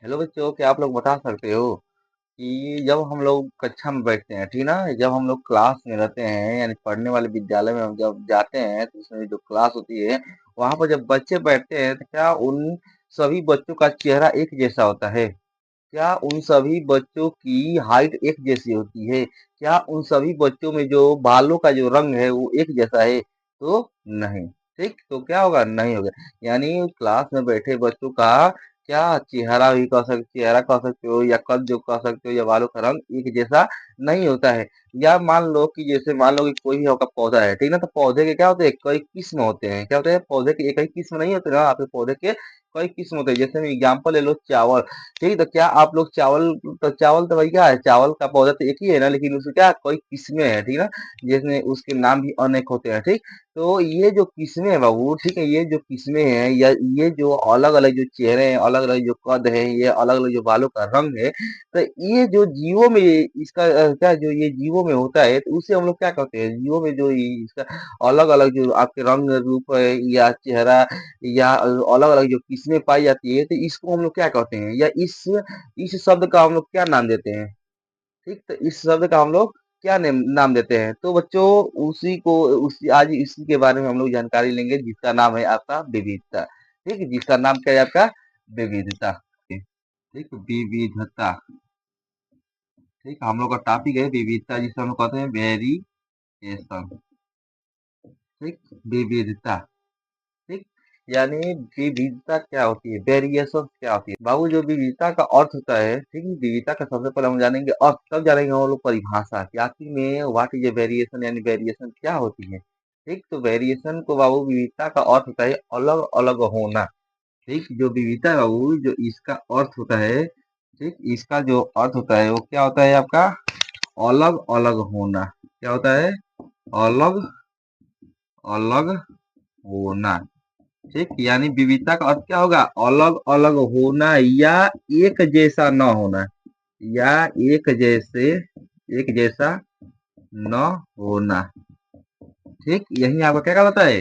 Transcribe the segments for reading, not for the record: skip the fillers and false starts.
Hello बच्चों, क्या आप लोग बता सकते हो कि जब हम लोग कक्षा में बैठते हैं, ठीक ना, जब हम लोग क्लास में रहते हैं यानी पढ़ने वाले विद्यालय में हम जब जाते हैं तो उसमें जो क्लास होती है वहां पर जब बच्चे बैठते हैं तो क्या उन सभी बच्चों का चेहरा एक जैसा होता है? क्या उन सभी बच्चों की हाइट एक जैसी होती है? क्या उन सभी बच्चों में जो बालों का जो रंग है वो एक जैसा है? तो नहीं। ठीक, तो क्या होगा? नहीं होगा। यानी क्लास में बैठे बच्चों का क्या चेहरा कह सकते हो या कद जो कह सकते हो या बालों का रंग एक जैसा नहीं होता है। या मान लो कि जैसे मान लो कि कोई भी आपका पौधा है, ठीक ना, तो पौधे के क्या होते हैं? कई किस्म होते हैं। क्या होते हैं? पौधे के एक ही किस्म नहीं होते ना, आपके पौधे के कई किस्म होते हैं। जैसे एग्जाम्पल ले लो, चावल। ठीक, तो क्या आप लोग चावल तो भाई क्या है, चावल का पौधा तो एक ही है ना, लेकिन उसकी क्या कोई किस्में हैं, ठीक ना, जिसमें उसके नाम भी अनेक होते हैं। ठीक, तो ये जो किस्में हैं बाबू, ठीक है, ये जो किस्में हैं या ये जो अलग अलग जो चेहरे हैं, अलग अलग जो कद है, ये अलग अलग जो बालों का रंग है, तो ये जो जीवों में इसका क्या जो ये जीवों में होता है तो उसे हम लोग क्या कहते हैं? जीवों में जो इसका अलग अलग जो आपके रंग रूप है या चेहरा या अलग-अलग जो किस्में पाई जाती है, तो इसको हम लोग क्या कहते हैं? या इस शब्द का हम लोग क्या नाम देते हैं? ठीक, तो इस शब्द का हम लोग क्या नाम देते हैं? तो बच्चों उसी आज इसी के बारे में हम लोग जानकारी लेंगे, जिसका नाम है आपका विविधता। ठीक, जिसका नाम क्या है आपका? विविधता। ठीक, विविधता। ठीक, हम लोग का टॉपिक है विविधता, जिसे हम लोग कहते हैं वेरिएशन। ठीक, विविधता। ठीक, यानी विविधता क्या होती है, वेरिएशन क्या होती है बाबू? जो विविधता का अर्थ होता है, ठीक है, विविधता का सबसे पहले हम जानेंगे अर्थ, तब जानेंगे हम लोग परिभाषा कि आखिर में व्हाट इज ए वेरिएशन, यानी वेरिएशन क्या होती है। ठीक, तो वेरिएशन को बाबू विविधता का अर्थ होता है अलग अलग होना। ठीक, जो विविधता है बाबू, जो इसका अर्थ होता है, ठीक, इसका जो अर्थ होता है वो क्या होता है आपका? अलग अलग होना। क्या होता है? अलग अलग होना। ठीक, यानी विविधता का अर्थ क्या होगा? अलग अलग होना या एक जैसा न होना, या एक जैसा न होना। ठीक, यही आपका क्या कहलाता है?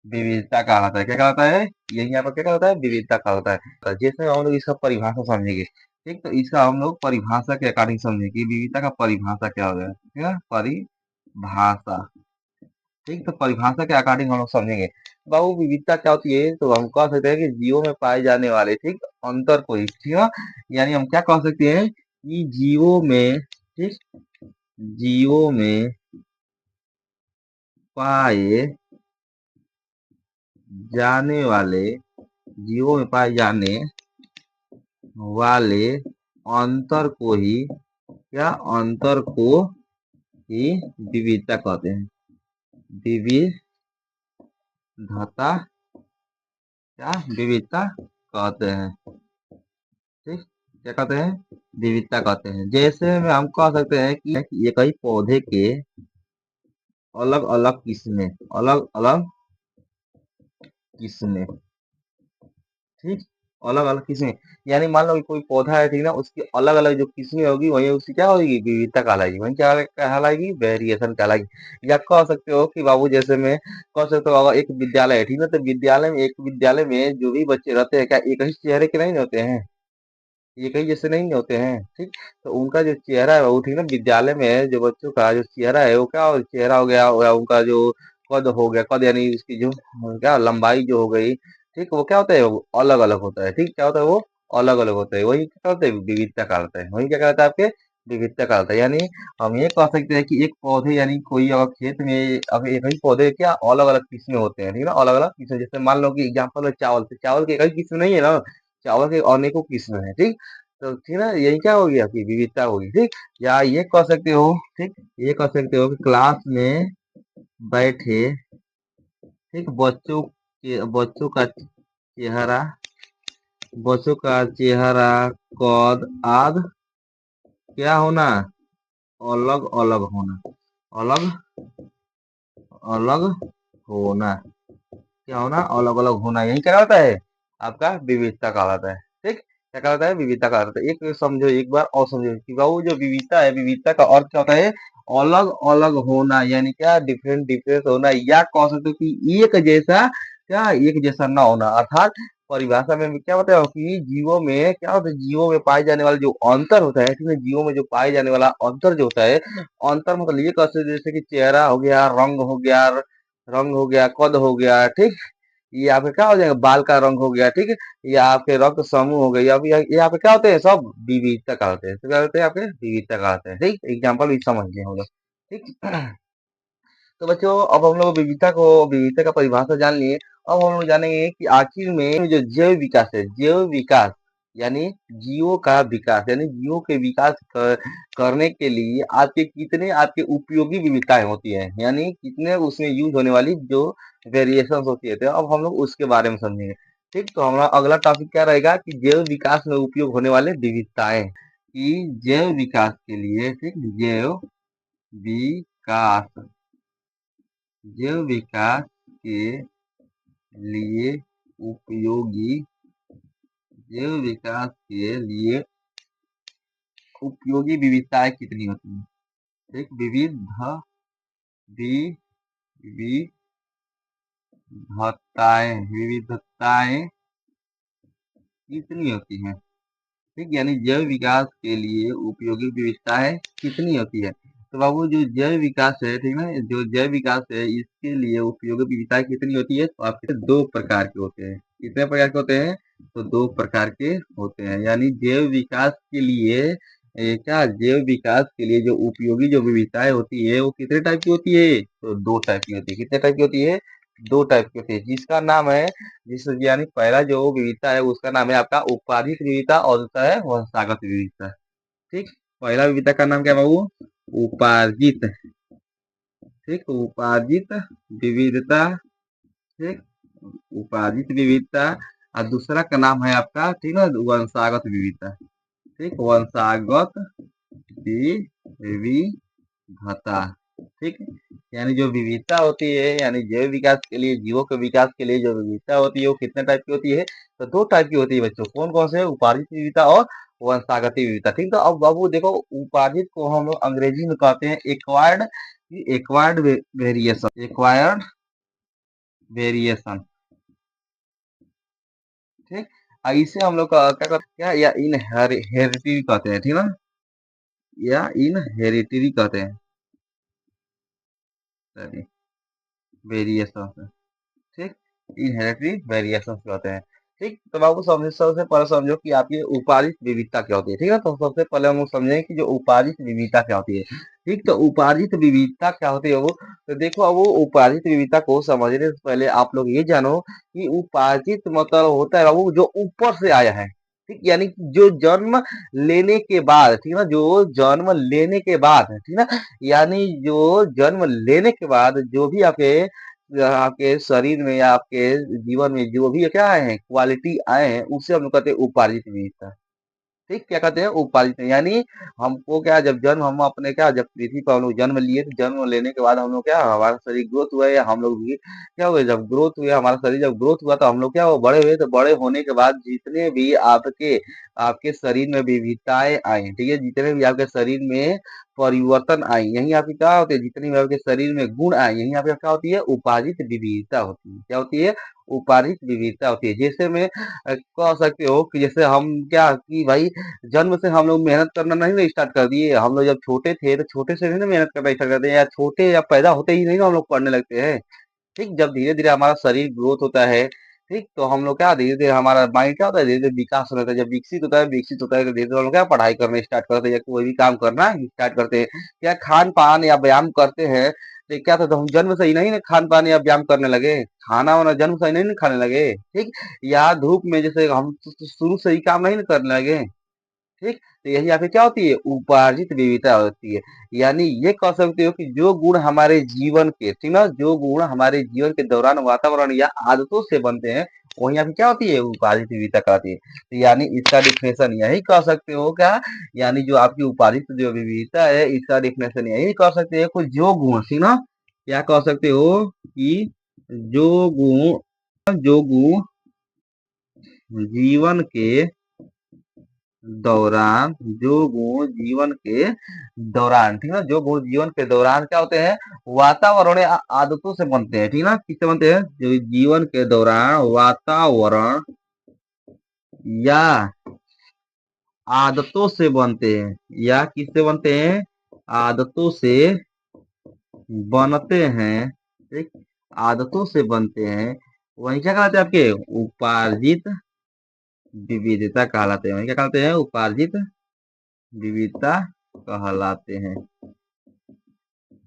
विविधता कहलाता है। क्या कहलाता है? यही आपका क्या कहलाता है? विविधता कहलाता है। तो जैसे हम लोग इसका परिभाषा समझेंगे, ठीक, तो इसका हम लोग परिभाषा के अकॉर्डिंग समझेंगे कि विविधता का परिभाषा क्या हो गया, ठीक है, परिभाषा। ठीक, तो परिभाषा के अकॉर्डिंग हम लोग समझेंगे बाबू विविधता क्या होती है। तो हम कह सकते हैं कि जीवों में पाए जाने वाले, ठीक, अंतर को ही, ठीक है, यानी हम क्या कह सकते हैं कि जीवों में, ठीक, जीवों में पाए जाने वाले, जीवों में पाए जाने वाले अंतर को ही, क्या अंतर को ही विविधता कहते हैं। विविधता, क्या विविधता कहते हैं। ठीक, क्या कहते हैं? विविधता कहते हैं। जैसे में हम कह सकते हैं कि एक ही पौधे के अलग अलग किस्में, अलग अलग किस्में। ठीक, अलग अलग किस्में, यानी मान लो कि कोई पौधा है, ठीक ना, उसकी अलग अलग जो किस्में होगी वही उसकी क्या होगी? विविधता कहलाएगी। वही क्या कहलाएगी? वेरिएशन कहलाएगी। या कह सकते हो कि बाबू जैसे में कह सकते हो अगर एक विद्यालय है, ठीक ना, तो विद्यालय में जो भी बच्चे रहते हैं क्या एक ही चेहरे के नहीं होते हैं? ये कई जैसे नहीं होते हैं। ठीक, तो उनका जो चेहरा है वो, ठीक ना, विद्यालय में जो बच्चों का जो चेहरा है वो क्या चेहरा हो गया, या उनका जो कद हो गया, कद यानी उसकी जो क्या लंबाई जो हो गई, ठीक, वो क्या होता है? वो अलग अलग होता है। ठीक, क्या होता है? वो अलग अलग होता है। वही क्या होता है? विविधता कहलाता है। वही क्या कहलाता है? आपके विविधता कहलाता है। यानी हम ये कह सकते हैं कि एक पौधे, यानी कोई अगर खेत में अगर एक ही पौधे क्या अलग अलग किस्में होते हैं, ठीक ना, अलग अलग किस्में। जैसे मान लो कि एग्जाम्पल है चावल, तो चावल के एक ही किस्म नहीं है ना, चावल के अनेकों किस्म है। ठीक, तो ठीक ना, यही क्या होगी? आपकी विविधता होगी। ठीक, या ये कह सकते हो, ठीक, ये कह सकते हो कि क्लास में बैठे, ठीक, चेहरा बच्चों का चेहरा, कद आदि क्या होना? अलग अलग होना, अलग अलग होना। क्या होना? अलग अलग होना। यही क्या होता है? आपका विविधता कहलाता है। ठीक, क्या कहलाता है? विविधता कहलाता है। एक समझो, एक बार और समझो कि बाबू जो विविधता है, विविधता का अर्थ क्या होता है? अलग अलग होना, यानी क्या डिफरेंट डिफरेंस होना, या कह सकते हो कि एक जैसा, क्या एक जैसा ना होना, अर्थात परिभाषा में क्या बताया कि जीवों में क्या होता है, जीवों में पाए जाने वाला जो अंतर होता है, ठीक है, जीवों में जो पाए जाने वाला अंतर जो होता है, अंतर मतलब ये कह सकते हैं, जैसे कि चेहरा हो गया, रंग हो गया, कद हो गया, ठीक। ये आपके क्या हो जाएगा, बाल का रंग हो गया, ठीक है। ये आपके रक्त समूह हो गए, ये आपके क्या होते हैं, सब विविधता का होते हैं, तो क्या होते हैं आपके विविधता का होते हैं, ठीक। एग्जाम्पल भी समझ लिए हम लोग, ठीक। तो बच्चों अब हम लोग विविधता का परिभाषा जान लिए। अब हम लोग जानेंगे कि आखिर में जो जैव विकास है, जैव विकास यानी जीवों का विकास, यानी जीवों के करने के लिए आपके उपयोगी विविधताएं होती है, यानी कितने उसमें यूज होने वाली जो वेरिएशन होती है, तो अब हम लोग उसके बारे में समझेंगे, ठीक। तो हमारा अगला टॉपिक क्या रहेगा कि जैव विकास में उपयोग होने वाले विविधताएं, कि जैव विकास के लिए, ठीक, विकास जैव विकास के लिए उपयोगी जैव विकास के लिए उपयोगी विविधताएं कितनी होती हैं, ठीक। विविधताएं कितनी होती हैं, ठीक, यानी जैव विकास के लिए उपयोगी विविधताएं कितनी होती है। तो बाबू जो जैव विकास है, ठीक है, जो जैव विकास है इसके लिए उपयोगी विविधताएं कितनी होती है, तो आपके दो प्रकार के होते हैं। कितने प्रकार के होते हैं, तो दो प्रकार के होते हैं, यानी जैव विकास के लिए जैव विकास के लिए जो उपयोगी जो विविधताएं होती है वो कितने टाइप की होती है, तो दो टाइप की होती है। कितने टाइप की होती है, दो टाइप की होती है, जिसका नाम है, जिस यानी पहला जो विविधता है उसका नाम है आपका उपाधित विविधता और दूसरा है वंशागत विविधता, ठीक। पहला विविधता का नाम क्या है बाबू, उपार्जित, ठीक, उपार्जित विविधता, ठीक, उपार्जित विविधता। और दूसरा का नाम है आपका, ठीक है, वंशागत विविधता, ठीक, वंशागत विविधता, ठीक। यानी जो विविधता होती है, यानी जैव विकास के लिए, जीवों के विकास के लिए जो विविधता होती है वो कितने टाइप की होती है, तो दो टाइप की होती है बच्चों। कौन कौन से, उपार्जित विविधता और वंशागत विविधता, ठीक। तो अब बाबू देखो, उपार्जित को हम लोग अंग्रेजी में कहते हैं acquired, acquired variation, acquired variation, ठीक। इसे हम लोग क्या कहते हैं, क्या या इन हेरिडिटी कहते हैं, ठीक ना, या इन हेरिडिटी कहते हैं, वेरिएशन, ठीक, इनहेरिटरी वेरिएशन कहते हैं, ठीक। तो बाबू समझे, सबसे पहले समझो कि आपकी उपार्जित विविधता क्या होती है, ठीक है। तो सबसे पहले हम लोग समझें कि जो उपार्जित विविधता क्या होती है, ठीक। तो उपार्जित विविधता क्या होती है वो, तो देखो अब वो उपार्जित विविधता को समझने से पहले आप लोग ये जानो कि उपार्जित मतलब होता है बाबू जो ऊपर से आया है, ठीक, यानी कि जो जन्म लेने के बाद, ठीक है ना, जो जन्म लेने के बाद, ठीक ना, यानी जो जन्म लेने के बाद जो भी आपके शरीर में या आपके जीवन में जो भी क्या आए हैं, क्वालिटी आए हैं, उसे हम लोग कहते हैं उपार्जित विविधता, ठीक। क्या कहते हैं, उपार्जित, यानी हमको क्या, जब जन्म हम अपने क्या, जब पृथ्वी पर हम लोग जन्म लिए, तो जन्म लेने के बाद हम लोग क्या, हमारा शरीर ग्रोथ हुआ या हम लोग भी क्या हुए, जब ग्रोथ हुए हमारा शरीर, जब ग्रोथ हुआ तो हम लोग क्या हुआ, बड़े हुए। तो बड़े होने के बाद जितने भी आपके आपके शरीर में विविधताएं आई, ठीक है, जितने भी आपके शरीर में परिवर्तन आई, यही आपकी क्या होती है, जितनी भी आपके शरीर में गुण आए, यही आपकी क्या होती है, उपार्जित विविधता होती है। क्या होती है, उपार्जित विविधता होती है। जैसे में कह सकते हो कि जैसे हम क्या कि भाई जन्म से हम लोग मेहनत करना नहीं ना स्टार्ट कर दिए, हम लोग जब छोटे थे तो छोटे से नहीं ना मेहनत करना स्टार्ट करते हैं, या छोटे या पैदा होते ही नहीं ना हम लोग पढ़ने लगते हैं, ठीक। जब धीरे धीरे हमारा शरीर ग्रोथ होता है, ठीक, तो हम लोग क्या, धीरे धीरे हमारा माइंड क्या होता है, धीरे धीरे विकास होता है। जब विकसित होता है तो धीरे धीरे हम लोग क्या, पढ़ाई करना स्टार्ट करते हैं या कोई भी काम करना स्टार्ट करते हैं, या खान पान या व्यायाम करते हैं। तो क्या था, तो हम जन्म से ही नहीं ना खान पान या व्यायाम करने लगे, खाना वाना जन्म से ही नहीं ना खाने लगे, ठीक। या धूप में जैसे हम शुरू से ही काम नहीं ना करने लगे, ठीक। तो यही आपकी क्या होती है, उपार्जित विविधता होती है। यानी ये कह सकते हो कि जो गुण हमारे जीवन के, ठीक ना, जो गुण हमारे जीवन के दौरान वातावरण या आदतों से बनते हैं, वही आपकी क्या होती है, उपार्जित विविधता कहती है। तो यानी इसका डिफिनेशन यही कह सकते हो क्या, यानी जो आपकी उपार्जित जो विविधता है, इसका डिफिनेशन यही कह सकते हो कि जो गुण, ठीक ना, क्या कह सकते हो कि जो जो गुण जीवन के दौरान, जो गुण जीवन के दौरान, ठीक है, जो गुण जीवन के दौरान क्या होते हैं, वातावरण या आदतों से बनते हैं, ठीक है ना, किससे बनते हैं, जो जीवन के दौरान वातावरण या आदतों से बनते हैं, या किससे बनते हैं, आदतों से बनते हैं, ठीक, आदतों से बनते हैं, वही क्या कहलाते हैं आपके, उपार्जित विविधता कहलाते हैं, वही क्या कहलाते हैं, उपार्जित विविधता कहलाते हैं,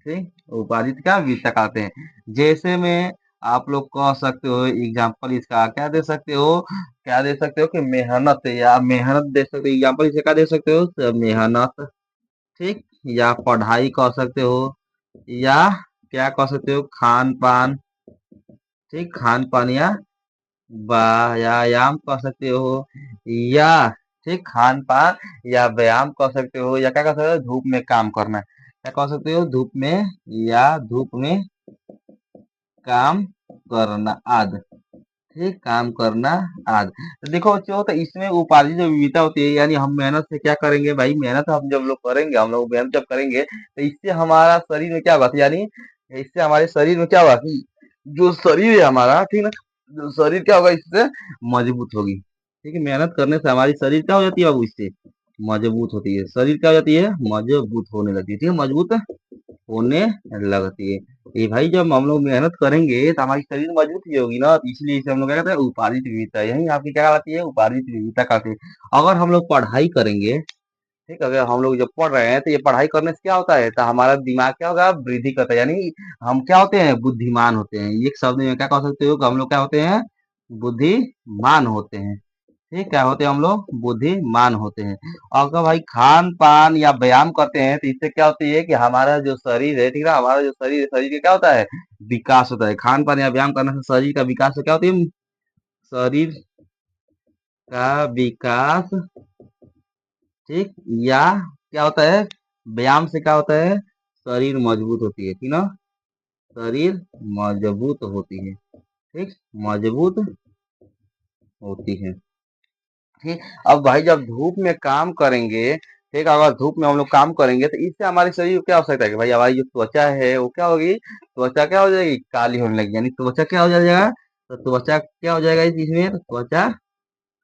ठीक, उपार्जित क्या विविधता कहलाते हैं। जैसे में आप लोग कह सकते हो एग्जाम्पल इसका क्या दे सकते हो, क्या दे सकते हो कि मेहनत, या मेहनत दे सकते हो, एग्जाम्पल इसे क्या दे सकते हो, तो मेहनत, ठीक, या पढ़ाई कह सकते हो, या क्या कह सकते हो, खान पान, ठीक, खान पान या व्यायाम कह सकते हो, या ठीक खान पान या व्यायाम कह सकते हो, या क्या कह सकते हो, धूप में काम करना, क्या कह सकते हो, धूप में, या धूप में काम करना आदि, ठीक, काम करना आदि। तो देखो बच्चों, तो इसमें उपाधि जो विविधता होती है, यानी हम मेहनत से क्या करेंगे भाई, मेहनत हम जब लोग करेंगे, हम लोग मेहनत जब करेंगे तो इससे हमारा शरीर में क्या होगा, यानी इससे हमारे शरीर में क्या होगा कि जो शरीर है हमारा, ठीक ना, जो शरीर क्या होगा इससे मजबूत होगी, ठीक है, मेहनत करने से हमारी शरीर क्या हो जाती है बाबू, इससे मजबूत होती है, शरीर क्या हो जाती है, मजबूत होने लगती है, ठीक है, मजबूत होने लगती है। ये भाई जब हम लोग मेहनत करेंगे तो हमारी शरीर मजबूत ही होगी ना, तो इसलिए इसे हम लोग क्या कहते हैं, उपार्जित विविधता, यही आपकी क्या कहलाती है, उपार्जित विविधता कहते हैं। अगर हम लोग पढ़ाई करेंगे, ठीक, अगर हम लोग जब पढ़ रहे हैं तो ये पढ़ाई करने से क्या होता है, तो हमारा दिमाग क्या होगा, वृद्धि करता है, यानी हम क्या होते हैं, बुद्धिमान होते हैं, एक शब्द में क्या कह सकते हो कि हम लोग क्या होते हैं, बुद्धिमान होते हैं, ठीक, क्या होते हैं हम लोग, बुद्धिमान होते हैं। और अगर भाई खान पान या व्यायाम करते हैं तो इससे क्या होती है कि हमारा जो शरीर है, ठीक है, हमारा जो शरीर है, शरीर का क्या होता है, विकास होता है, खान पान या व्यायाम करने से शरीर का विकास से क्या होती है, शरीर का विकास, ठीक, या क्या होता है, व्यायाम से क्या होता है, शरीर मजबूत होती है, ठीक ना, शरीर मजबूत होती है, ठीक, मजबूत होती है, ठीक। अब भाई जब धूप में काम करेंगे, ठीक, अगर धूप में हम लोग काम करेंगे तो इससे हमारे शरीर को क्या हो सकता है कि भाई हमारी जो त्वचा है वो क्या होगी, त्वचा क्या हो जाएगी, काली होने लगेगी, यानी त्वचा क्या हो जाएगा, तो त्वचा क्या हो जाएगा इसमें, तो त्वचा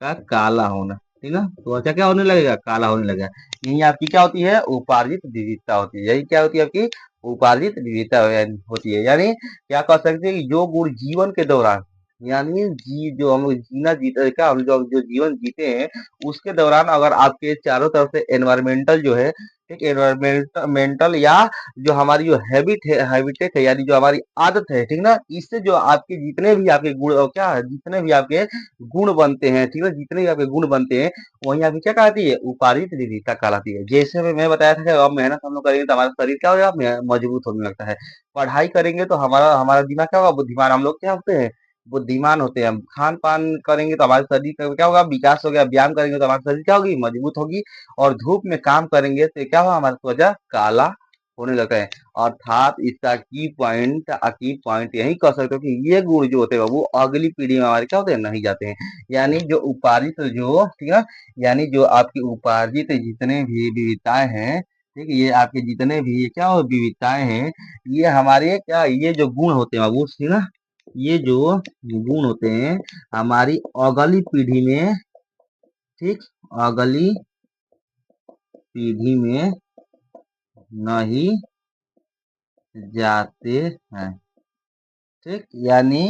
का काला होना, ठीक ना, त्वचा क्या होने लगेगा, काला होने लगेगा। यही आपकी क्या होती है, उपार्जित विविधता होती है, यही क्या होती है आपकी, उपार्जित विविधता होती है, यानी क्या कह सकते हैं कि जो गुण जीवन के दौरान, यानी जो हम लोग जीना जीते क्या, हम जो जो जीवन जीते हैं उसके दौरान अगर आपके चारों तरफ से एनवायरमेंटल जो है, ठीक, एनवायरमेंटल या जो हमारी जो हैबिटेट है, यानी जो हमारी आदत है, ठीक ना, इससे जो आपके जितने भी आपके गुण क्या है, जितने भी आपके गुण बनते हैं, ठीक है, जितने भी आपके गुण बनते हैं वही आपकी क्या कहलाती है, उपार्जित विविधता कहलाती है। जैसे मैं बताया था कि अब मेहनत हम लोग करेंगे तो हमारा शरीर क्या हो जाएगा, मजबूत होने लगता है, पढ़ाई करेंगे तो हमारा हमारा दिमाग क्या होगा, बुद्धिमान, हम लोग क्या होते हैं, बुद्धिमान होते हैं, हम खान पान करेंगे तो हमारे शरीर का क्या होगा, विकास हो गया, व्यायाम करेंगे तो हमारी शरीर क्या होगी, मजबूत होगी, और धूप में काम करेंगे तो क्या होगा, हमारा त्वचा काला होने लगता है। अर्थात इसका की पॉइंट यही कह सकते हो कि ये गुण जो होते हैं वो अगली पीढ़ी में हमारे क्या होते हैं, नहीं जाते हैं, यानी जो उपार्जित जो, ठीक है, यानी जो आपकी उपार्जित जितने भी विविधताएं हैं, ठीक, ये आपके जितने भी ये क्या विविधताएं हैं, ये हमारे क्या, ये जो गुण होते हैं वो, ठीक ना, ये जो गुण होते हैं हमारी अगली पीढ़ी में, ठीक, अगली पीढ़ी में नहीं जाते हैं, ठीक, यानी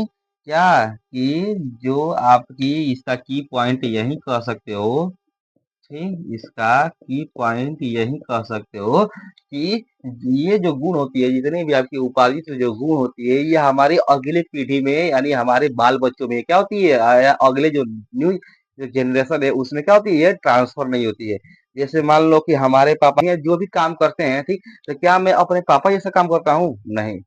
क्या कि जो आपकी इसका की पॉइंट यही कह सकते हो, ठीक, इसका की पॉइंट यही कह सकते हो कि ये जो गुण होती है, जितनी भी आपकी उपार्जित जो गुण होती है, ये हमारी अगली पीढ़ी में, यानी हमारे बाल बच्चों में क्या होती है, अगले जो न्यू जो जनरेशन है उसमें क्या होती है, ट्रांसफर नहीं होती है। जैसे मान लो कि हमारे पापा ये जो भी काम करते हैं, ठीक, तो क्या मैं अपने पापा जैसा काम करता हूँ, नहीं,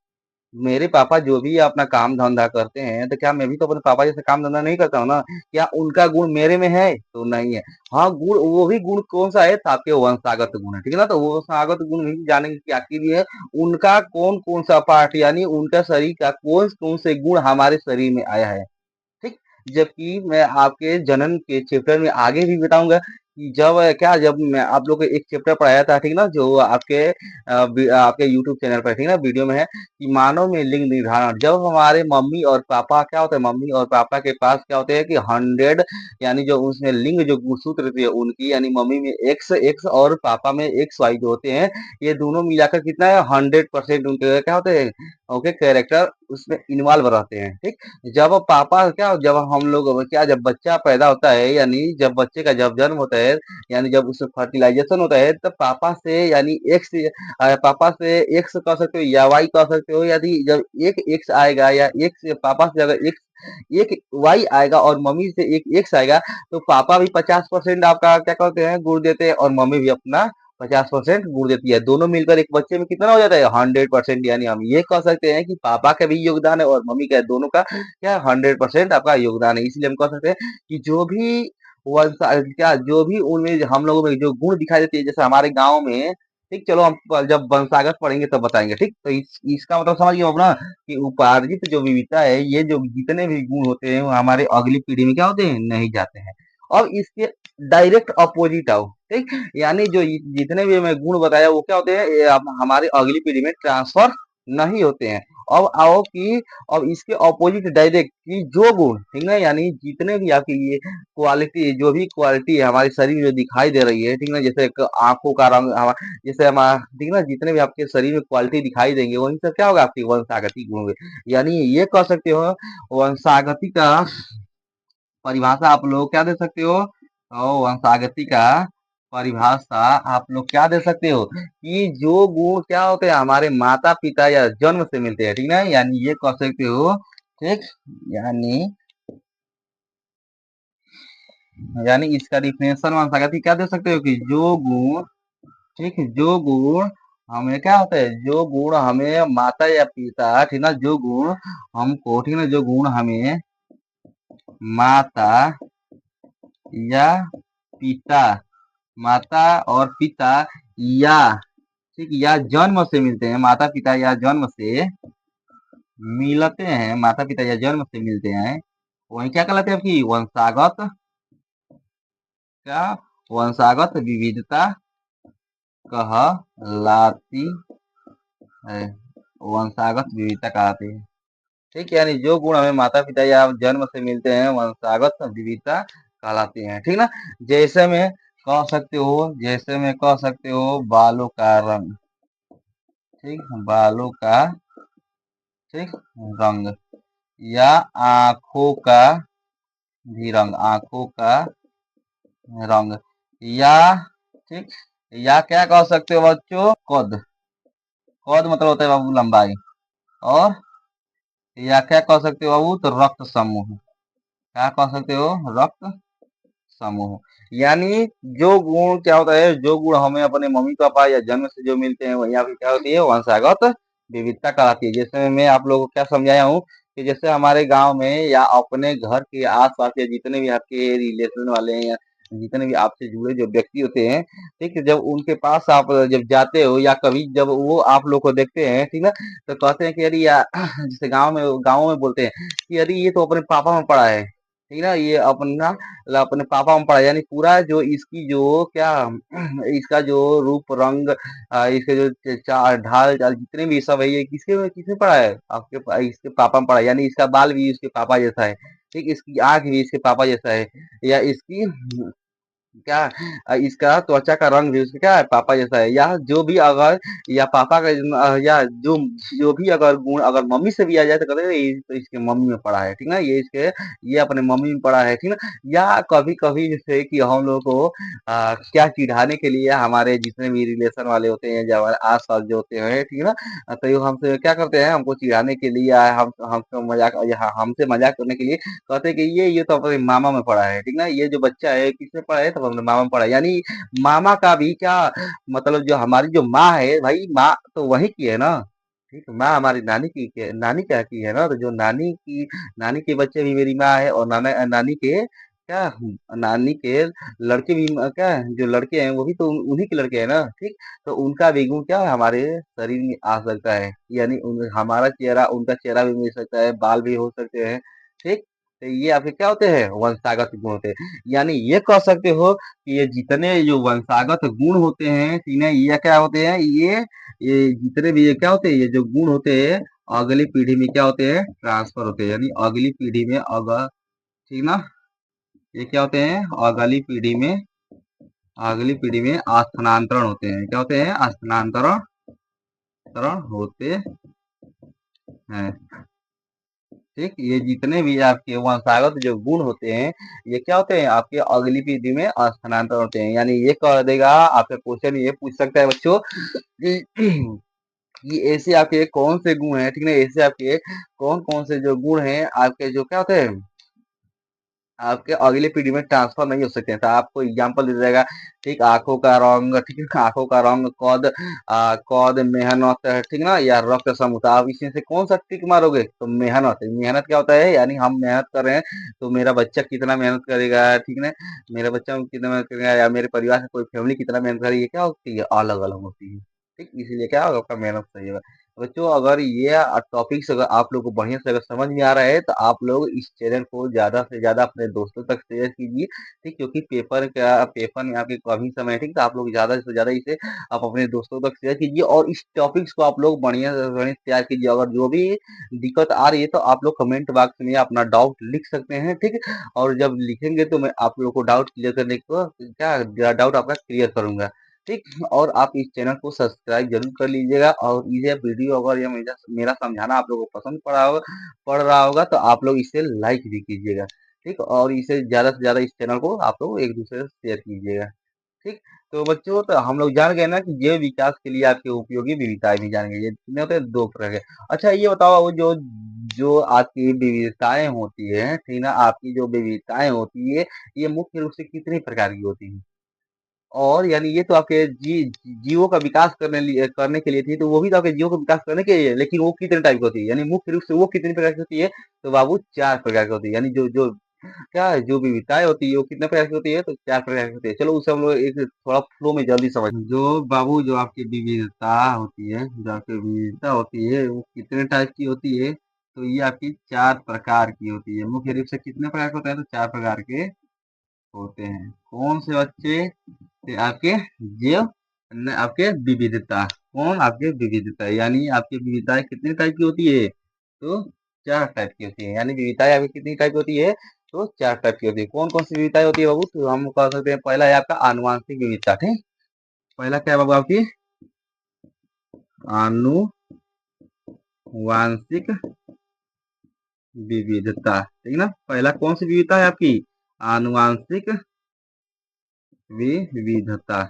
मेरे पापा जो भी अपना काम धंधा करते हैं तो क्या मैं भी तो अपने पापा जैसे काम धंधा नहीं करता हूँ ना, क्या उनका गुण मेरे में है, तो नहीं है। हाँ, गुण वो भी गुण कौन सा है, तो आपके वंशागत गुण है, ठीक है ना, तो वो वंशागत गुण भी जानेंगे कि आखिर ये उनका कौन कौन सा पार्ट, यानी उनका शरीर का कौन कौन से गुण हमारे शरीर में आया है, ठीक। जबकि मैं आपके जनन के चैप्टर में आगे भी बताऊंगा जब मैं आप लोग को एक चैप्टर पढ़ाया था, ठीक ना, जो आपके यूट्यूब चैनल पर, ठीक ना, वीडियो में है कि मानव में लिंग निर्धारण, जब हमारे मम्मी और पापा क्या होता है, मम्मी और पापा के पास क्या होते हैं कि 100, यानी जो उसमें लिंग जो गुणसूत्र रहती है उनकी, यानी मम्मी में एक्स एक्स और पापा में एक्स वाई जो होते हैं, ये दोनों मिलाकर कितना है, 100% उनके क्या होते हैं, ओके, कैरेक्टर उसमें इन्वॉल्व रहते हैं, ठीक। जब पापा क्या, जब हम लोग क्या, जब बच्चा पैदा होता है, यानी जब बच्चे का जब जन्म होता है, यानी जब उसमें फर्टिलाइजेशन होता है, तब पापा से यानी एक्स, पापा से एक्स कह सकते हो या वाई कह सकते हो, यदि जब एक एक्स आएगा या एक से पापा से अगर एक वाई आएगा और मम्मी से एक एक्स आएगा, तो पापा भी 50% आपका क्या कहते हैं गुण देते हैं, और मम्मी भी अपना 50% गुण देती है। दोनों मिलकर एक बच्चे में कितना हो जाता है, 100%। यानी हम ये कह सकते हैं कि पापा का भी योगदान है और मम्मी का, दोनों का क्या 100% आपका योगदान है। इसलिए हम कह सकते हैं कि जो भी उनमें हम लोगों में जो गुण दिखाई देती है, जैसे हमारे गांव में, ठीक, चलो हम जब वंशागत पढ़ेंगे तब बताएंगे, ठीक। तो इसका मतलब समझ गए हो ना कि उपार्जित जो विविधता है, ये जो जितने भी गुण होते हैं वो हमारे अगली पीढ़ी में क्या होते हैं, नहीं जाते हैं। अब इसके डायरेक्ट अपोजिट आओ, ठीक, यानी जो जितने भी मैं गुण बताया वो क्या होते हैं, ये हमारे अगली पीढ़ी में ट्रांसफर नहीं होते हैं। अब आओ कि अब इसके ऑपोजिट डायरेक्ट की जो गुण, ठीक है, यानी जितने भी आपकी ये क्वालिटी, जो भी क्वालिटी है हमारे शरीर में जो दिखाई दे रही है, ठीक ना, जैसे एक आंखों का रंग, जैसे हमारा, ठीक ना, जितने भी आपके शरीर में क्वालिटी दिखाई देंगे वही सब क्या होगा, आपकी वंशागति गुण होंगे। यानी ये कह सकते हो वंशागति का परिभाषा आप लोग क्या दे सकते हो, और वंशागति का परिभाषा आप लोग क्या दे सकते हो कि जो गुण क्या होते हैं हमारे माता पिता या जन्म से मिलते हैं, ठीक ना, यानी ये कह सकते हो, ठीक। यानी यानी इसका डिफिनेशन वंशागति क्या दे सकते हो कि जो गुण, ठीक, जो गुण हमें क्या होता है, जो गुण हमें माता या पिता, ठीक ना, जो गुण हमको, ठीक ना, जो गुण हमें माता या पिता, माता और पिता या, ठीक, या जन्म से मिलते हैं, माता पिता या जन्म से मिलते हैं, माता पिता या जन्म से मिलते हैं, वही क्या कहलाते हैं आपकी वंशागत, क्या, वंशागत विविधता कहलाती है, वंशागत विविधता कहलाती है, ठीक। यानी जो गुण हमें माता पिता या जन्म से मिलते हैं वंशागत विविधता कहलाती हैं, ठीक ना। जैसे में कह सकते हो, जैसे में कह सकते हो बालों का रंग, ठीक, बालों का, ठीक, रंग, या आंखों का भी रंग, आंखों का रंग, या, ठीक, या क्या कह सकते हो बच्चों, कद, कद मतलब होता है बाबू लंबाई, और या क्या कह सकते हो बाबू, तो रक्त समूह, क्या कह सकते हो, रक्त समूह। यानी जो गुण क्या होता है, जो गुण हमें अपने मम्मी पापा या जन्म से जो मिलते हैं वही आपकी क्या होती है, वंशागत विविधता कहलाती है। जैसे मैं आप लोगों को क्या समझाया हूँ कि जैसे हमारे गांव में या अपने घर के आसपास या जितने भी आपके रिलेशन वाले हैं या जितने भी आपसे जुड़े जो व्यक्ति होते हैं, ठीक है, जब उनके पास आप जब जाते हो या कभी जब वो आप लोग को देखते हैं, ठीक ना, तो कहते हैं कि अरे या जैसे गाँव में बोलते हैं कि अरे ये तो अपने पापा में पड़ा है, ठीक ना, ये अपना अपने पापा में पड़ा, यानी पूरा जो इसकी जो क्या इसका जो रूप रंग, इसके जो चाल ढाल चाल जितने भी सब है, ये किसके किसमें पड़ा है, इसके पापा में पड़ा है। यानी इसका बाल भी इसके पापा जैसा है, ठीक, इसकी आंख भी इसके पापा जैसा है, या इसकी क्या, इसका त्वचा का रंग भी उसका क्या है, पापा जैसा है, या जो भी अगर, या पापा का या जो भी अगर गुण अगर मम्मी से भी आ जाए तो कहते हैं ये तो इसके मम्मी में पड़ा है, ठीक ना, ये अपने मम्मी में पड़ा है, ठीक ना। या कभी कभी जैसे कि हम लोग को क्या चिढ़ाने के लिए हमारे जितने भी रिलेशन वाले होते हैं, जो हमारे आस पास जो होते हैं, ठीक ना, तो ये हमसे क्या करते हैं, हमको चिढ़ाने के लिए या हमसे मजाक या हमसे मजाक करने के लिए कहते हैं कि ये तो अपने मामा में पड़ा है, ठीक ना, ये जो बच्चा है किसमें पड़ा है, तो अपने मामा में पड़ा है। यानी मामा का भी क्या मतलब, जो हमारी जो माँ है भाई, माँ तो वही की है ना, ठीक, माँ हमारी नानी क्या की है ना, तो जो नानी के बच्चे भी मेरी माँ है, और नानी के क्या, नानी के लड़के भी क्या, जो लड़के हैं वो भी तो उन्हीं के लड़के हैं ना, ठीक। तो उनका भी गुण क्या हमारे शरीर में आ सकता है, यानी हमारा चेहरा उनका चेहरा भी मिल सकता है, बाल भी हो सकते हैं, ठीक। तो ये आपके क्या होते हैं, वंशागत गुण होते हैं। यानी ये कह सकते हो कि ये जितने जो वंशागत गुण होते हैं, ठीक ना, ये क्या होते हैं, ये जितने भी ये क्या होते हैं, ये जो गुण होते हैं, अगली पीढ़ी में क्या होते हैं, ट्रांसफर होते हैं। यानी अगली पीढ़ी में ठीक ना, ये क्या होते हैं, अगली पीढ़ी में स्थानांतरण होते हैं। क्या होते हैं, स्थानांतरण होते हैं। ठीक, ये जितने भी आपके वंशागत जो गुण होते हैं, ये क्या होते हैं, आपके अगली पीढ़ी में स्थानांतर होते हैं। यानी ये कह देगा, आपसे क्वेश्चन ये पूछ सकता है बच्चों कि कि ऐसे आपके कौन से गुण हैं, ठीक ना, ऐसे आपके कौन कौन से जो गुण हैं आपके, जो क्या होते हैं, आपके अगली पीढ़ी में ट्रांसफर नहीं हो सकते हैं। तो आपको एग्जांपल दे देगा, ठीक, आंखों का रंग, ठीक है, आंखों का रंग, कद, मेहनत, ठीक ना, या रक्त समूह। आप इसमें से कौन सा टिक मारोगे, तो मेहनत। मेहनत क्या होता है, यानी हम मेहनत कर रहे हैं, तो मेरा बच्चा कितना मेहनत करेगा, ठीक ना, मेरा बच्चा कितना मेहनत करेगा, या मेरे परिवार से कोई फैमिली कितना मेहनत करेगी, ये क्या होती है, अलग अलग होती है। ठीक, इसीलिए क्या होगा, आपका मेहनत सही होगा। बच्चों, अगर ये टॉपिक्स अगर आप लोग को बढ़िया से अगर समझ में आ रहा है, तो आप लोग इस चैनल को ज़्यादा से ज़्यादा अपने दोस्तों तक शेयर कीजिए। ठीक, क्योंकि पेपर में आपके कम समय है, ठीक, तो आप लोग ज़्यादा से ज़्यादा इसे आप अपने दोस्तों तक शेयर कीजिए, और इस टॉपिक्स को आप लोग बढ़िया से बढ़िया तैयार कीजिए। अगर जो भी दिक्कत आ रही है, तो आप लोग कमेंट बॉक्स में अपना डाउट लिख सकते हैं। ठीक, और जब लिखेंगे तो मैं आप लोगों को डाउट क्लियर करने को क्या डाउट आपका क्लियर करूंगा। ठीक, और आप इस चैनल को सब्सक्राइब जरूर कर लीजिएगा, और ये वीडियो अगर ये मेरा मेरा समझाना आप लोगों को पसंद पड़ रहा होगा, तो आप लोग इसे लाइक भी कीजिएगा। ठीक, और इसे ज़्यादा से ज़्यादा इस चैनल को आप लोग एक दूसरे से शेयर कीजिएगा। ठीक, तो बच्चों, तो हम लोग जान गए ना कि जैव विकास के लिए आपके उपयोगी विविधताएं भी जान गए। ये कितने होते हैं, 2 प्रकार के। अच्छा, ये बताओ, वो जो जो आपकी विविधताएं होती है, ठीक ना, आपकी जो विविधताएं होती है, ये मुख्य रूप से कितनी प्रकार की होती है। और यानी ये तो आपके जीवों का विकास करने के लिए थी, तो वो भी तो आपके जीवों का विकास करने के लिए है, लेकिन वो कितने टाइप की होती है, यानी मुख्य रूप से वो कितनी प्रकार की होती है, तो बाबू 4 प्रकार की होती है। यानी जो जो क्या है, जो विविधताएं होती है, वो कितने प्रकार की होती है, तो 4 प्रकार की होती है। चलो उसे हम लोग एक थोड़ा फ्लो में जल्दी समझ। जो बाबू, जो आपकी विविधता होती है, वो कितने टाइप की होती है, तो ये आपकी 4 प्रकार की होती है। मुख्य रूप से कितने प्रकार के होते हैं, तो 4 प्रकार के होते हैं। कौन से बच्चे, ते आपके जीव, आपके विविधता। कौन, आपके विविधता, यानी आपकी विविधताएं कितने टाइप की होती है, तो 4 टाइप की होती है। यानी विविधताएं आपकी कितनी टाइप की होती है, तो 4 टाइप की होती है। कौन कौन सी विविधताएं होती है बाबू, तो हम कह सकते हैं, पहला है आपका आनुवांशिक विविधता। ठीक, पहला क्या है बाबू, आपकी आनुवांशिक विविधता। ठीक ना, पहला कौन सी विविधता है आपकी, आनुवांशिक विविधता।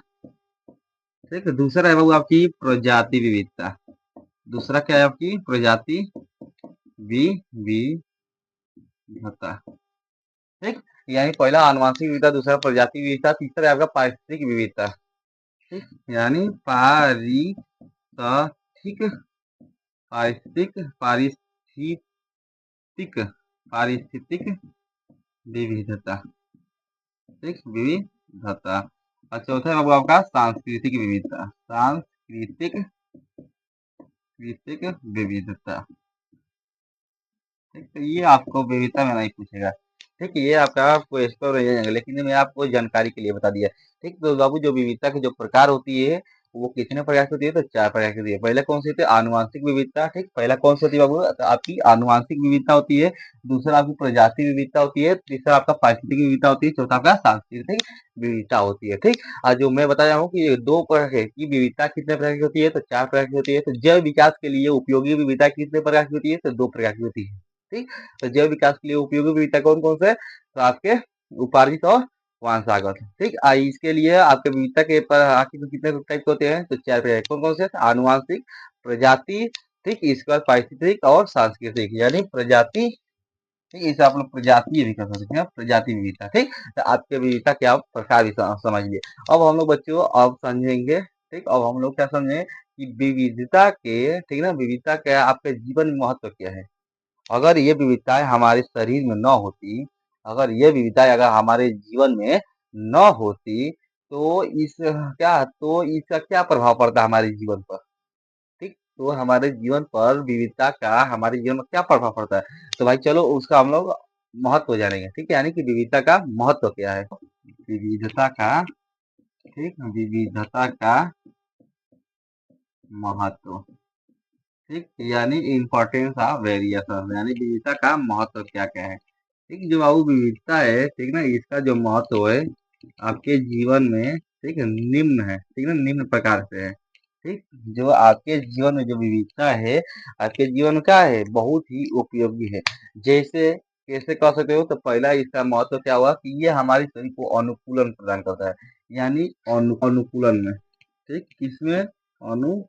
ठीक, दूसरा है बाबू आपकी प्रजाति विविधता। दूसरा क्या है आपकी, प्रजाति विविधता। ठीक, यानी पहला आनुवंशिक विविधता, दूसरा प्रजाति विविधता, तीसरा है आपका पारिस्थितिक विविधता। ठीक, यानी पारिस्थितिक पारिस्थितिक पारिस्थितिक विविधता। ठीक, विविधता। और चौथा है बाबू आपका सांस्कृतिक विविधता। सांस्कृतिक विविधता। ठीक, तो ये आपको विविधता में नहीं पूछेगा। ठीक, ये आपका क्वेश्चन रह जाएंगे, लेकिन मैं आपको जानकारी के लिए बता दिया। ठीक, तो बाबू, जो विविधता की जो प्रकार होती है, वो कितने प्रकार की होती है, तो 4 प्रकार की होती है। पहले कौन सी होती है, आनुवांशिक विविधता। ठीक, पहला कौन सी होती है बाबू, तो आपकी आनुवांशिक विविधता होती है। दूसरा आपकी प्रजाति विविधता होती है। तीसरा आपका पारिस्थितिक विविधता होती है। चौथा आपका सांस्कृतिक विविधता होती है। ठीक, और जो मैं बताया हूँ कि ये 2 प्रकार की विविधता कितने प्रकार की होती है, तो 4 प्रकार की होती है। तो जैव विकास के लिए उपयोगी विविधता कितने प्रकार की होती है, तो 2 प्रकार की होती है। ठीक, तो जैव विकास के लिए उपयोगी विविधता कौन कौन से, तो आपके उपार्जित और वंशागत। ठीक, इसके लिए आपके विविधता के पर आखिर में कितने टाइप के होते हैं, तो 4 प्रकार। कौन कौन से, आनुवांशिक, प्रजाति, ठीक, इसके बाद पारिस्थितिक और सांस्कृतिक। यानी प्रजाति, ठीक, इसे आप लोग प्रजातीय भी कर सकते हैं, प्रजाति विविधता। ठीक, तो आपके विविधता के आप प्रकार भी समझिए। अब हम लोग बच्चों अब समझेंगे। ठीक, अब हम लोग क्या समझे कि विविधता के, ठीक ना, विविधता का आपके जीवन में महत्व क्या है। अगर ये विविधताएं हमारे शरीर में न होती, अगर ये विविधताएं अगर हमारे जीवन में न होती, तो इसका क्या प्रभाव पड़ता है हमारे जीवन पर। ठीक, तो हमारे जीवन पर विविधता का हमारे जीवन में क्या प्रभाव पड़ता है, तो भाई चलो उसका हम लोग महत्व जानेंगे, ठीक है, यानी कि विविधता का महत्व क्या है। विविधता का, ठीक, विविधता का महत्व, ठीक, यानी इम्पोर्टेंस ऑफ वेरिएशन, यानी विविधता का महत्व क्या क्या है। ठीक, जो बाबू विविधता है, ठीक ना, इसका जो महत्व है आपके जीवन में, ठीक है, निम्न है, ठीक है, निम्न प्रकार से है। ठीक, जो आपके जीवन में जो विविधता है, आपके जीवन में क्या है, बहुत ही उपयोगी है। जैसे कैसे कह सकते हो, तो पहला इसका महत्व क्या हुआ कि ये हमारे शरीर को अनुकूलन प्रदान करता है, यानी अनुकूलन में, ठीक, किसमें, अनुकूलन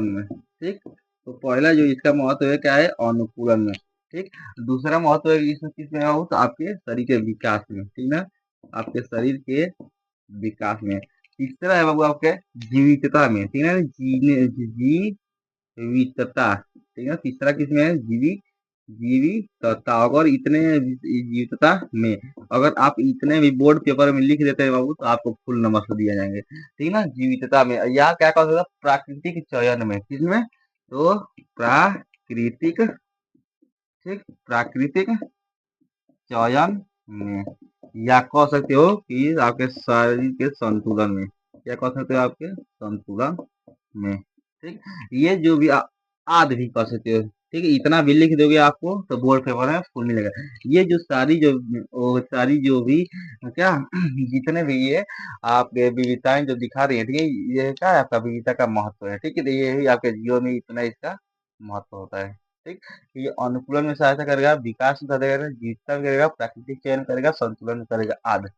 में, ठीक। तो पहला जो इसका महत्व है क्या है, अनुकूलन में, ठीक। दूसरा महत्व है इसमें किसमें हो, तो आपके शरीर के विकास में, ठीक ना, आपके शरीर के विकास में। तीसरा है बाबू आपके जीवितता में, ठीक है, जीवितता, ठीक है, तीसरा किसमें है, जीवितता। अगर इतने जीवितता में अगर आप इतने भी बोर्ड पेपर में लिख देते हैं बाबू, तो आपको फुल नंबर से दिया जाएंगे, ठीक ना, जीवितता में। या क्या कहा जाता है, प्राकृतिक चयन में, किसमें, तो प्राकृतिक, ठीक, प्राकृतिक चयन में। या कह सकते हो कि आपके शरीर के संतुलन में, क्या कह सकते हो, आपके संतुलन में, ठीक। ये जो भी आद भी कह सकते हो, ठीक है, इतना भी लिख दोगे आपको तो बोर्ड पेपर में फुल नहीं लगेगा। ये जो सारी जो वो सारी जो भी क्या जितने भी ये आप विविधताएं जो दिखा रही है, ठीक है, ये क्या है, आपका विविधता का महत्व है, ठीक है, तो यही आपके जीवन में इतना इसका महत्व होता है, ठीक। ये अनुकूलन में सहायता करेगा, विकास में करेगा, जीविका करेगा, प्राकृतिक चयन करेगा, संतुलन करेगा, आदि,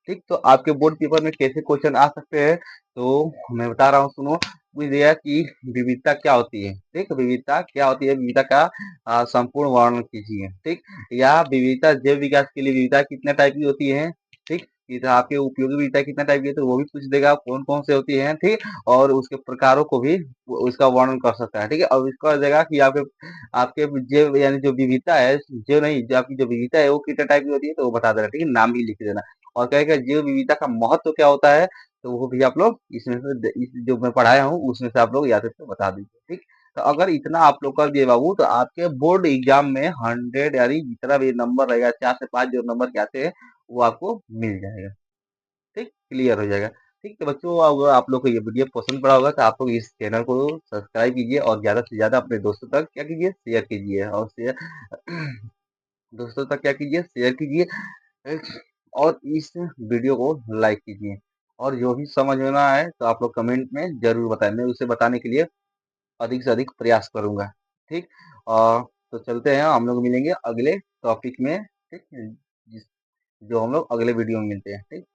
ठीक। तो आपके बोर्ड पेपर में कैसे क्वेश्चन आ सकते हैं, तो मैं बता रहा हूँ, सुनो। पूछ दिया कि विविधता क्या होती है, ठीक, विविधता क्या होती है, विविधता का संपूर्ण वर्णन कीजिए, ठीक। या विविधता जैव विकास के लिए विविधता कितने टाइप की होती है, ठीक, कि आपके उपयोगी विविधता कितना टाइप की है, तो वो भी पूछ देगा कौन कौन से होती है, ठीक। और उसके प्रकारों को भी उसका वर्णन कर सकता है, ठीक है। और इसका देगा कि आपके आपके जैव यानी जो विविधता है, जो नहीं, जो आपकी जो विविधता है वो कितने टाइप की होती है, तो वो बता देना, ठीक है, नाम भी लिख देना। और कहेगा जैव विविधता का महत्व क्या होता है, तो वो भी आप लोग इसमें से जो मैं पढ़ाया हूँ उसमें से आप लोग याद करके बता दीजिए, ठीक। तो अगर इतना आप लोग कर दिए बाबू, तो आपके बोर्ड एग्जाम में 100 यानी जितना भी नंबर रहेगा, 4 से 5 जो नंबर के आते हैं, वो आपको मिल जाएगा, ठीक, क्लियर हो जाएगा। ठीक, तो बच्चों अगर आप लोग को ये वीडियो पसंद पड़ा होगा, तो आप लोग इस चैनल को सब्सक्राइब कीजिए और ज्यादा से ज्यादा अपने दोस्तों तक क्या कीजिए, शेयर कीजिए, और शेयर दोस्तों तक क्या कीजिए, शेयर कीजिए, और इस वीडियो को लाइक कीजिए। और जो भी समझ में ना आए तो आप लोग कमेंट में जरूर बताएं, मैं उसे बताने के लिए अधिक से अधिक प्रयास करूंगा, ठीक। और तो चलते हैं, हम लोग मिलेंगे अगले टॉपिक में, ठीक, जो हम लोग अगले वीडियो में मिलते हैं, ठीक।